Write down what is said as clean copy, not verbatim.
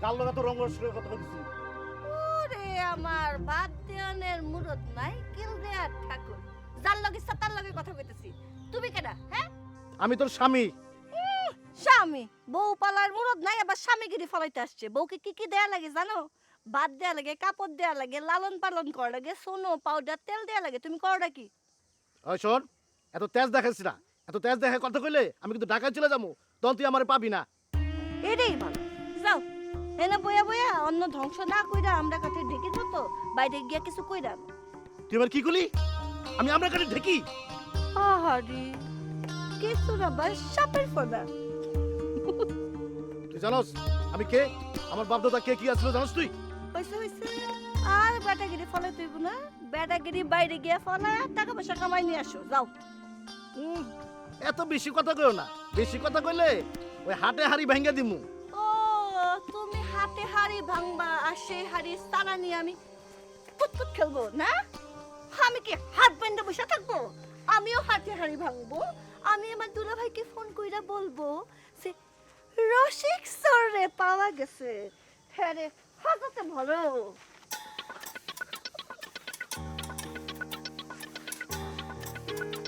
কাল লগা তো রঙ্গস করে কথা কইছি। ওরে আমার বাদ দেওয়ানের মুরদ নাই কেল দেয়ার ঠাকুর যার লগে সাতার লগে কথা কইতেছি তুমি কেডা হ্যাঁ আমি তোর স্বামী। স্বামী বউ পালার মুরদ নাই আবার স্বামীগিরি ফলাইতে আসছে বউকে কি কি দেয়া লাগে জানো ভাত দেয়া লাগে কাপড় দেয়া লাগে লালন পালন করা লাগে সোনো পাউডার তেল দেয়া লাগে তুমি করোটা কি ওই শোন, এত তেজ দেখাইছিস না। এত তেজ দেখে কথা কইলে আমি কিন্তু ঢাকায় চলে যাবো, তখন তুই আমারে পাবি না। এটাই ভালো যাও এনে বয়া বয়া অন্য ধ্বংস না কইরা আমরা কাঠে ঢেকে তো বাইরে গিয়া কিছু কইরা আনো। তুই এবার কি করলি? আমি আমরা কাছে ঢেকি? আহারে কিছু না বাস সাপের ফোনা তুই জানোস আমি কে? আমার বাপ দাদা কে কি আসলো জানোস তুই? হইছে হইছে আর বেটাগিরি ফলে তুইব না বেটাগিরি বাইরে গিয়া ফলা টাকা পয়সা কামাই নিয়ে আসো যাও উম, এত বেশি কথা কইও না। বেশি কথা কইলে ওই হাটে হাড়ি ভাঙ্গা দিমু। ও তুমি হাতে হাড়ি ভাঙবা আর সেই হাড়ি সারা নিয়ে আমি কুতকুত খেলবো না আমি কি হাত বেঁধে বসে থাকবো আমিও হাতে হাড়ি ভাঙবো আমি আমার দুলা ভাইকে ফোন কইরা বলবো যে রসিক সরে পাওয়া গেছে হ্যাঁ রে হাজাতে ভালো